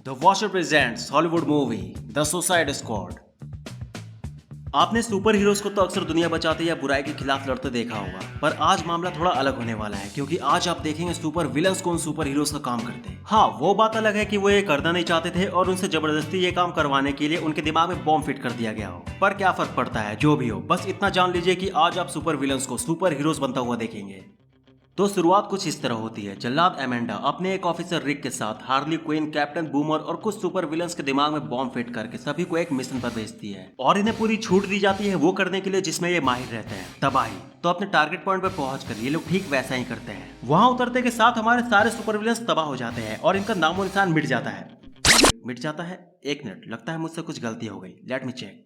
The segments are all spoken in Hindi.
The watcher presents Hollywood movie the suicide squad. आपने सुपर हीरोज को तो अक्सर दुनिया बचाते या बुराई के खिलाफ लड़ते देखा होगा, पर आज मामला थोड़ा अलग होने वाला है क्योंकि आज आप देखेंगे सुपर विलन्स कौन सुपर हीरोज का काम करते हैं। हाँ, वो बात अलग है कि वो ये करना नहीं चाहते थे और उनसे जबरदस्ती ये काम करवाने के लिए उनके दिमाग में बॉम्ब फिट कर दिया गया हो। पर क्या फर्क पड़ता है, जो भी हो, बस इतना जान लीजिए कि आज आप सुपर विलन्स को सुपर हीरोज बनता हुआ देखेंगे। तो शुरुआत कुछ इस तरह होती है। जल्लाद एमेंडा अपने एक ऑफिसर रिक के साथ हार्ली क्विन, कैप्टन बूमर और कुछ सुपर विलन्स के दिमाग में बॉम्ब फिट करके सभी को एक मिशन पर भेजती है और इन्हें पूरी छूट दी जाती है वो करने के लिए जिसमें ये माहिर रहते हैं, तबाही। तो अपने टारगेट पॉइंट पर पहुंचकर ये लोग ठीक वैसा ही करते हैं। वहां उतरते के साथ हमारे सारे सुपर विलन्स तबाह हो जाते हैं और इनका नामो निशान मिट जाता है। मिट जाता है? एक मिनट, लगता है मुझसे कुछ गलती हो गई। Let me check.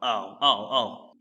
आओ आओ आओ।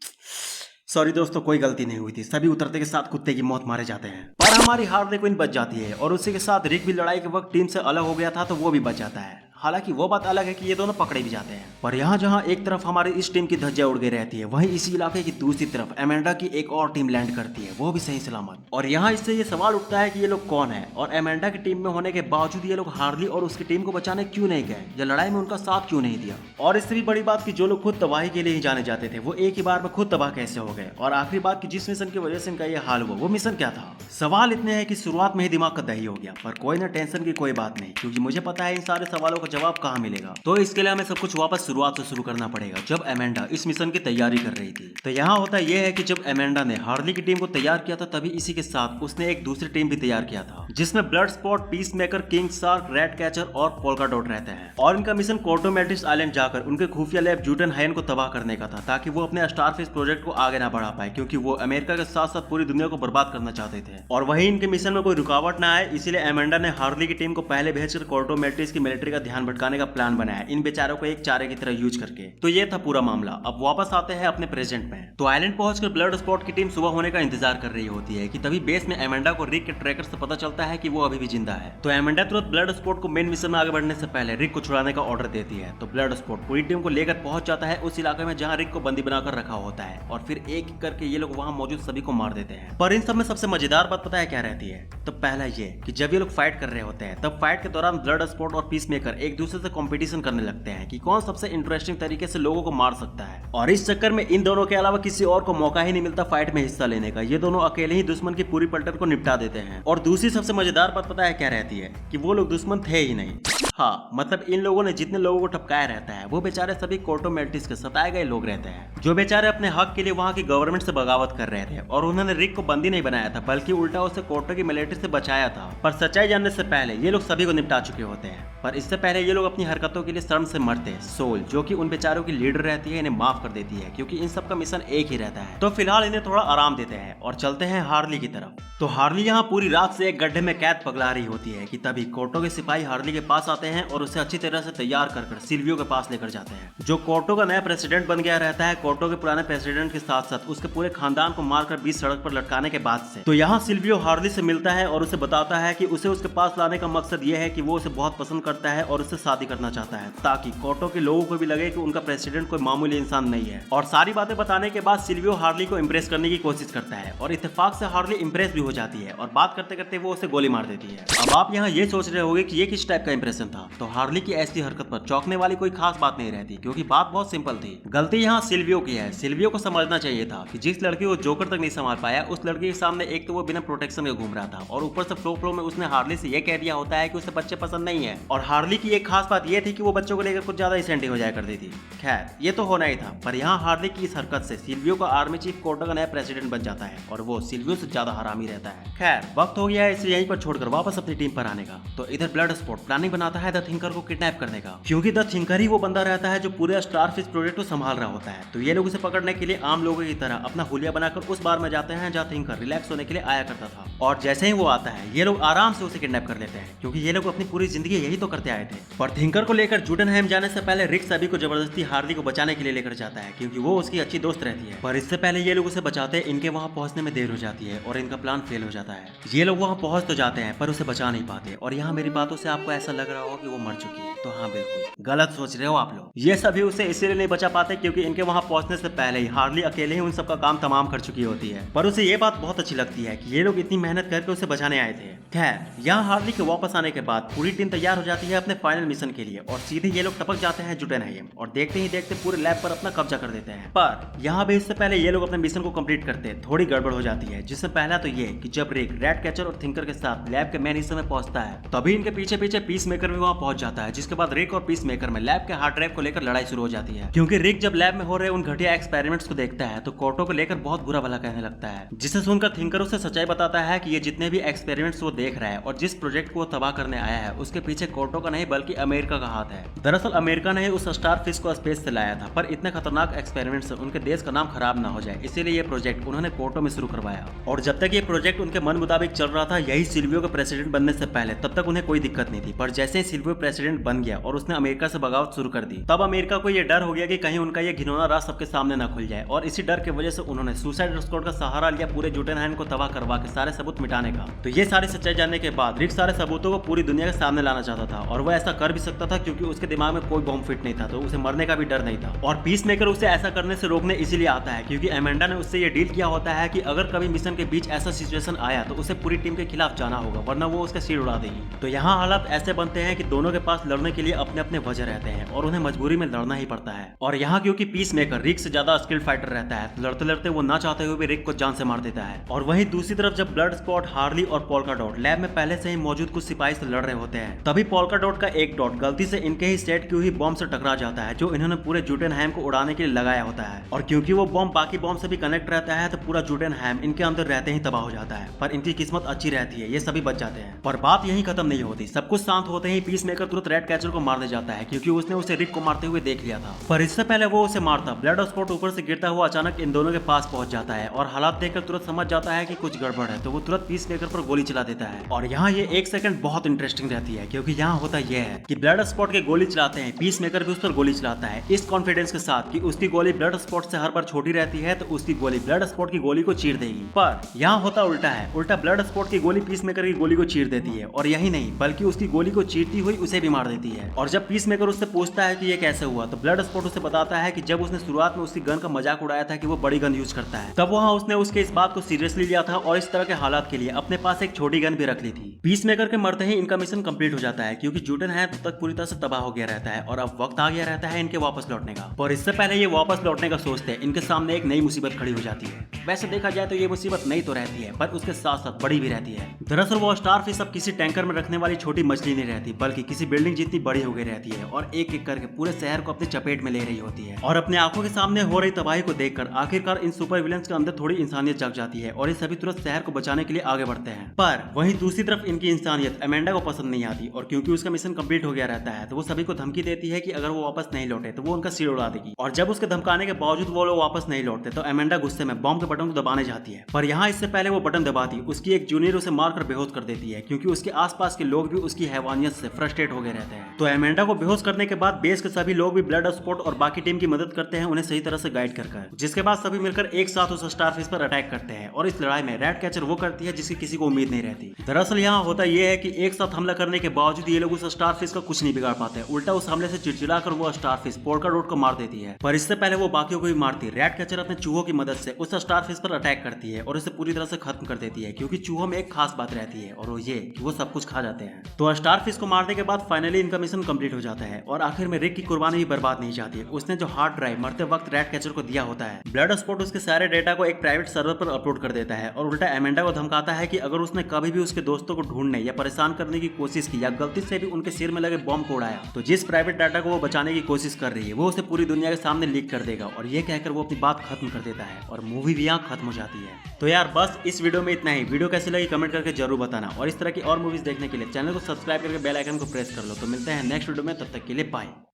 सॉरी दोस्तों, कोई गलती नहीं हुई थी। सभी उतरते के साथ कुत्ते की मौत मारे जाते हैं, पर हमारी हार्ली क्विन बच जाती है और उसी के साथ रिक भी लड़ाई के वक्त टीम से अलग हो गया था तो वो भी बच जाता है। हालांकि वो बात अलग है कि ये दोनों पकड़े भी जाते हैं। पर यहाँ जहाँ एक तरफ हमारी इस टीम की धज्जियां उड़ गई रहती है, वहीं इसी इलाके की दूसरी तरफ एमेंडा की एक और टीम लैंड करती है, वो भी सही सलामत। और यहाँ इससे ये सवाल उठता है कि ये लोग कौन है और एमेंडा की टीम में होने के बावजूद ये लोग हार्ली और उसकी टीम को बचाने क्यों नहीं गए या लड़ाई में उनका साथ क्यों नहीं दिया। और इससे भी बड़ी बात कि जो लोग खुद तबाही के लिए ही जाने जाते थे वो एक ही बार में खुद तबाह कैसे हो गए। और आखिरी बात कि जिस मिशन की वजह से इनका ये हाल हुआ वो मिशन क्या था। सवाल इतने हैं कि शुरुआत में ही दिमाग का दही हो गया। पर कोई ना, टेंशन की कोई बात नहीं, क्योंकि मुझे पता है इन सारे सवालों का जवाब कहाँ मिलेगा। तो इसके लिए हमें सब कुछ वापस शुरुआत से शुरू करना पड़ेगा, जब एमेंडा इस मिशन की तैयारी कर रही थी। तो यहाँ होता यह है कि जब एमेंडा ने हार्ली की टीम को तैयार किया था तभी इसी के साथ उसने एक दूसरी टीम भी तैयार किया था जिसमें blood spot, peace maker, king shark, red catcher और पोल्का डॉट रहते हैं। और इनका मिशन कोर्टो मैट्रिक्स आइलैंड जाकर उनके खुफिया लैब जूटन हायन को तबाह करने का था ताकि वो अपने स्टारफिश प्रोजेक्ट को आगे ना बढ़ा पाए, क्योंकि वो अमेरिका के साथ साथ पूरी दुनिया को बर्बाद करना चाहते थे। और वही इनके मिशन में कोई रुकावट ना आए, इसीलिए एमेंडा ने हार्ली की टीम को पहले भेजकर कोर्टो मैट्रिक्स की मिलिट्री का ध्यान भटकाने का प्लान बनाया, इन बेचारों को एक चारे की तरह यूज करके। तो ये था पूरा मामला। अब वापस आते हैं अपने प्रेजेंट में। तो आइलैंड पहुंचकर ब्लड स्पॉट की टीम सुबह होने का इंतजार कर रही होती है कि तभी बेस में एमेंडा को रिक के ट्रैकर से पता चलता है कि वो अभी भी जिंदा है। तो एमेंडा तुरंत ब्लड स्पॉट को मेन मिशन में आगे बढ़ने से पहले रिक को छुड़ाने का ऑर्डर देती है। तो ब्लड स्पॉट पूरी टीम को लेकर पहुंच जाता है उस इलाके में जहां रिक को बंदी बनाकर रखा होता है और फिर एक एक करके ये लोग वहां मौजूद सभी को मार देते हैं। पर इन सब में सबसे मजेदार बात पता है क्या रहती है? तो पहला ये कि जब ये लोग फाइट कर रहे होते हैं तब फाइट के दौरान ब्लड स्पॉट और पीस मेकर एक दूसरे से कंपटीशन करने लगते हैं कि कौन सबसे इंटरेस्टिंग तरीके से लोगों को मार सकता है। और इस चक्कर में इन दोनों के अलावा किसी और को मौका ही नहीं मिलता फाइट में हिस्सा लेने का। ये दोनों अकेले ही दुश्मन की पूरी पलटन को निपटा देते हैं। और दूसरी सबसे मजेदार बात पता है क्या रहती है? कि वो लोग दुश्मन थे ही नहीं। हाँ, मतलब इन लोगों ने जितने लोगों को टपकाया रहता है वो बेचारे सभी कोर्टो मैट्रिक्स के सताए गए लोग रहते हैं, जो बेचारे अपने हक के लिए वहाँ की गवर्नमेंट से बगावत कर रहे थे। और उन्होंने रिक को बंदी नहीं बनाया था बल्कि उल्टा उसे कोर्टो की मिलिट्री से बचाया था। पर सच्चाई जानने से पहले ये लोग सभी को निपटा चुके होते हैं। पर इससे पहले ये लोग अपनी हरकतों के लिए शर्म से मरते हैं। सोल, जो कि उन बेचारों की लीडर रहती है, इन्हें माफ कर देती है क्योंकि इन सब का मिशन एक ही रहता है। तो फिलहाल इन्हें थोड़ा आराम देते हैं और चलते हैं हार्ली की तरफ। तो हार्ली यहाँ पूरी रात से एक गड्ढे में कैद पगला रही होती है कि तभी कोर्टो के सिपाही हार्ली के पास आते हैं और उसे अच्छी तरह से तैयार कर सिल्वियो के पास लेकर जाते हैं, जो कोर्टो का नया प्रेसिडेंट बन गया रहता है। कोर्टो के पुराने प्रेसिडेंट के साथ साथ उसके पूरे खानदान को मारकर बीच सड़क पर लटकाने के बाद से। तो यहाँ सिल्वियो हार्ली से मिलता है और उसे बताता है कि उसे उसके पास लाने का मकसद ये है कि वो उसे बहुत पसंद करता है और उससे शादी करना चाहता है, ताकि कोर्टो के लोगों को भी लगे कि उनका प्रेसिडेंट कोई मामूली इंसान नहीं है। और सारी बातें बताने के बाद सिल्वियो हार्ली को इम्प्रेस करने की कोशिश करता है और इत्तेफाक से हार्ली इम्प्रेस भी हो जाती है और बात करते करते वो उसे गोली मार देती है। अब आप यहाँ ये सोच रहे होंगे कि ये किस टाइप का इंप्रेशन था। तो हार्ली की ऐसी हरकत पर चौंकने वाली कोई खास बात नहीं रहती, क्योंकि बात बहुत सिंपल थी। गलती यहाँ सिल्वियो की है। सिल्वियो को समझना चाहिए था कि जिस लड़की को जोकर तक नहीं संभाल पाया उस लड़की के सामने एक तो वो बिना प्रोटेक्शन के घूम रहा था और ऊपर से फ्लो में उसने हार्ली से ये कह दिया होता है कि उसे बच्चे पसंद नहीं है। और हार्ली की एक खास बात ये थी कि वो बच्चों को लेकर कुछ ज्यादा इंसेंटिव हो जाया करती थी। खैर, ये तो होना ही था। पर यहाँ हार्ली की इस हरकत से सिल्वियो का आर्मी चीफ कोर्टो का नया प्रेसिडेंट बन जाता है और वो सिल्वियो से ज्यादा हरामी रहता है। खैर, वक्त हो गया है इसे यहीं पर छोड़कर वापस अपनी टीम पर आने का। तो इधर ब्लड स्पॉट प्लानिंग बनाता है द थिंकर को किडनैप करने का, क्योंकि द थिंकर ही वो बंदा रहता है जो पूरे स्टारफिश प्रोजेक्ट को संभाल रहा होता है। तो ये लोग उसे पकड़ने के लिए आम लोगों की तरह अपना हुलिया बनाकर उस बार में जाते हैं जहाँ थिंकर रिलैक्स होने के लिए आया करता था। और जैसे ही वो आता है ये लोग आराम से उसे किडनैप कर लेते हैं, क्योंकि ये लोग अपनी पूरी जिंदगी यही तो करते आए थे। पर थिंकर को लेकर जूटनहाइम जाने से पहले रिक सभी को जबरदस्ती हार्ली को बचाने के लिए लेकर जाता है, क्योंकि वो उसकी अच्छी दोस्त रहती है। पर इससे पहले ये लोग उसे बचाते हैं, इनके वहाँ पहुंचने में देर हो जाती है और इनका प्लान फेल हो जाता है। ये लोग वहाँ पहुंच तो जाते हैं पर उसे बचा नहीं पाते। और यहाँ मेरी बातों से आपको ऐसा लग रहा होगा कि वो मर चुकी है। तो हाँ बिल्कुल गलत सोच रहे हो आप लोग। ये सभी उसे इसीलिए नहीं बचा पाते क्योंकि इनके वहाँ पहुंचने से पहले ही हार्ली अकेले ही उन सबका काम तमाम कर चुकी होती है। पर उसे ये बात बहुत अच्छी लगती है कि ये लोग इतनी मेहनत करके उसे बचाने आए थे। खैर यहाँ हार्ली के वापस आने के बाद पूरी टीम तैयार हो जाती है अपने फाइनल मिशन के लिए और सीधे ये लोग टपक जाते हैं जुटेनहाइम और देखते ही देखते पूरे लैब पर अपना कब्जा कर देते हैं। पर यहाँ भी इससे पहले ये लोग अपने मिशन को कंप्लीट करते थोड़ी गड़बड़ हो जाती है, जिससे पहला तो ये कि जब रिक रैट कैचर और थिंकर के साथ लैब के मेन हिस्से में पहुंचता है तभी इनके पीछे पीछे पीस मेकर भी वहां पहुंच जाता है, जिसके बाद रिक और पीस मेकर में लैब के हार्ड ड्राइव को लेकर लड़ाई शुरू हो जाती है। क्योंकि रिक जब लैब में हो रहे उन घटिया एक्सपेरिमेंट्स को देखता है तो कोर्टो को लेकर बहुत बुरा भला कहने लगता है, जिसे सुनकर थिंकर उसे सच्चाई बताता है कि ये जितने भी एक्सपेरिमेंट्स वो देख रहा है और जिस प्रोजेक्ट को वो तबाह करने आया है उसके पीछे कोर्टो का नहीं बल्कि अमेरिका का हाथ है। दरअसल अमेरिका ने उस स्टार फिश को स्पेस से लाया था, पर इतने खतरनाक एक्सपेरिमेंट से उनके देश का नाम खराब ना हो जाए इसीलिए ये प्रोजेक्ट उन्होंने कोर्टो में शुरू करवाया। और जब तक ये प्रोजेक्ट उनके मन मुताबिक चल रहा था, यही सिल्वियो का प्रेसिडेंट बनने से पहले, तब तक उन्हें कोई दिक्कत नहीं थी। पर जैसे ही सिल्वियो प्रेसिडेंट बन गया और उसने अमेरिका से बगावत शुरू कर दी, तब अमेरिका को ये डर हो गया कि कहीं उनका ये घिनौना राज सबके सामने ना खुल जाए और इसी डर की वजह से उन्होंने सुसाइड स्क्वाड का सहारा लिया पूरे जुटेनहाइम को तबाह करवा के सारे सबूत मिटाने का। तो ये सारी सच्चाई जानने के बाद रिक सारे सबूतों को पूरी दुनिया के सामने लाना चाहता था और वह ऐसा कर भी सकता था क्योंकि उसके दिमाग में कोई बॉम्ब फिट नहीं था, तो उसे मरने का भी डर नहीं था। और पीस मेकर उसे ऐसा करने से रोकने इसीलिए आता है क्योंकि एमेंडा ने उससे ये डील किया होता है कि अगर कभी मिशन के बीच ऐसा सिचुएशन आया तो उसे पूरी टीम के खिलाफ जाना होगा, वरना वो उसका सिर उड़ा देगी। तो यहाँ हालात ऐसे बनते हैं कि दोनों के पास लड़ने के लिए अपने अपने वजह रहते हैं और उन्हें मजबूरी में लड़ना ही पड़ता है। और यहाँ क्योंकि पीस मेकर रिक से ज्यादा स्किल्ड फाइटर रहता है, तो लड़ते लड़ते वो ना चाहते हुए भी रिक को जान से मार देता है। और वहीं दूसरी तरफ जब ब्लड स्पॉट, हार्ली और पोल्का डॉट लैब में पहले से ही मौजूद कुछ सिपाही से लड़ रहे होते हैं, तभी पोल्का डॉट का एक डॉट गलती से इनके ही सेट की हुई बॉम्ब से टकरा जाता है जो इन्होंने पूरे जुटेनहाइम को उड़ाने के लिए लगाया होता है। और क्योंकि वो बॉम्ब बाकी बॉम्ब से भी कनेक्ट रहता है तो पूरा जुटेनहाइम इनके अंदर रहते ही तबाह हो जाता है। पर इनकी किस्मत अच्छी रहती है, ये सभी बच जाते हैं। पर बात यही खत्म नहीं होती। सब कुछ शांत होते ही पीस मेकर तुरंत रेड कैचर को मार दे जाता है क्योंकि उसने उसे रिक को मारते हुए देख लिया था। पर इससे पहले वो उसे मारता, ब्लड स्पॉट ऊपर से गिरता हुआ अचानक इन दोनों के पास पहुंच जाता है और हालात देखकर तुरंत समझ जाता है कि कुछ गड़बड़ है, तो वो तुरंत पीस मेकर पर गोली चला देता है। और यहाँ ये एक सेकंड बहुत इंटरेस्टिंग रहती है क्योंकि यहाँ होता यह है कि ब्लड स्पॉट के गोली चलाते हैं, पीस मेकर भी उस पर गोली चलाता है इस कॉन्फिडेंस के साथ कि उसकी गोली ब्लड स्पॉट से हर बार छोटी रहती है तो उसकी गोली ब्लड स्पॉट की गोली को चीर देगी। पर यहाँ होता उल्टा है, उल्टा ब्लड स्पॉट की गोली पीस मेकर की गोली को चीर देती है और यही नहीं बल्कि उसकी गोली को चीरती हुई उसे भी मार देती है। और जब पीस मेकर उससे पूछता है कि ये कैसे हुआ, तो ब्लड स्पॉट उसे बताता है कि जब उसने शुरुआत में उसकी गन का मजाक उड़ाया था कि वो बड़ी गन यूज करता है, तब वहाँ उसने उसके इस बात को सीरियसली लिया था और इस तरह के हालात के लिए अपने पास एक छोटी गन भी रख ली थी। पीस मेकर के मरते ही इनका मिशन कंप्लीट हो जाता है क्योंकि जुटेनहाइम तब तक पूरी तरह से तबाह हो गया रहता है और अब वक्त आ गया रहता है इनके वापस लौटने का। पर इससे पहले ये वापस लौटने का सोचते हैं, इनके सामने एक नई मुसीबत खड़ी हो जाती है। वैसे देखा जाए तो ये मुसीबत नई तो रहती है पर उसके साथ साथ बड़ी भी रहती है। दरअसल वो स्टारफिश अब किसी टैंकर में रखने वाली छोटी मछली नहीं रहती बल्कि किसी बिल्डिंग जितनी बड़ी हो गई रहती है और एक एक करके पूरे शहर को अपनी चपेट में ले रही होती है। और अपने आंखों के सामने हो रही तबाही को देखकर आखिरकार इन सुपर विलेंस के अंदर थोड़ी इंसानियत जग जाती है और ये सभी तुरंत शहर को बचाने के लिए आगे बढ़ते हैं। पर वहीं दूसरी तरफ इनकी इंसानियत एमेंडा को पसंद नहीं आती और क्योंकि उसका मिशन कंप्लीट हो गया रहता है तो वो सभी को धमकी देती है कि अगर वो वापस नहीं लौटे तो वो उनका सिर उड़ा देगी। और जब उसके धमकाने के बावजूद वो लोग वापस नहीं लौटते तो एमेंडा गुस्से में बॉम्ब के बटन को दबाने जाती है। पर यहाँ इससे पहले वो बटन दबाती उसकी एक जूनियर उसे मारकर बेहोश कर देती है क्योंकि उसके आसपास के लोग भी उसकी हैवानियत से फ्रस्ट्रेट हो गए रहते हैं। तो एमेंडा को बेहोश करने के बाद बेस के सभी लोग भी ब्लड स्पॉट और बाकी टीम की मदद करते हैं उन्हें सही तरह से गाइड कर, जिसके बाद सभी मिलकर एक साथ उस स्टारफिश पर अटैक करते हैं और इस लड़ाई में रेड कैचर वो करती है जिसकी किसी को उम्मीद नहीं रहती। दरअसल यहाँ होता यह है कि एक साथ हमला करने के बावजूद ये लोग उस स्टारफिश का कुछ नहीं बिगाड़ पाते, उल्टा उस हमले से चिड़चिड़ाकर वो स्टारफिश पोल्का डॉट को मार देती है। पर इससे पहले वो बाकियों को भी मारती। रेड कैचर अपने चूहों की मदद से उस स्टारफिश पर अटैक करती है और उसे पूरी तरह से खत्म कर देती है क्योंकि चूहों में एक खास बात रहती है और वो ये कि वो सब कुछ खा जाते हैं। तो स्टारफिश को मारने के बाद फाइनली इनका मिशन कंप्लीट हो जाता है और आखिर में रिक की कुर्बानी भी बर्बाद नहीं जाती। उसने जो हार्ड ड्राइव मरते वक्त रेड कैचर को दिया होता है, ब्लड स्पॉट उसके सारे डेटा को एक प्राइवेट सर्वर पर अपलोड कर देता है और उल्टा एमेंडा को धमकाता है कि अगर उसने कभी भी उसके दोस्तों को ढूंढने या परेशान करने की कोशिश की या गलती से भी उनके सिर में लगे बॉम्ब को उड़ाया तो जिस प्राइवेट डाटा को वो बचाने की कोशिश कर रही है वो उसे पूरी दुनिया के सामने लीक कर देगा। और ये कहकर वो अपनी बात खत्म कर देता है और मूवी भी यहाँ खत्म हो जाती है। तो यार बस इस वीडियो में इतना ही। वीडियो कैसी लगी कमेंट करके जरूर बताना और इस तरह की और मूवीज देखने के लिए चैनल को सब्सक्राइब करके बेल आइकन को प्रेस कर लो। तो मिलते हैं नेक्स्ट वीडियो में, तब तक के लिए बाय।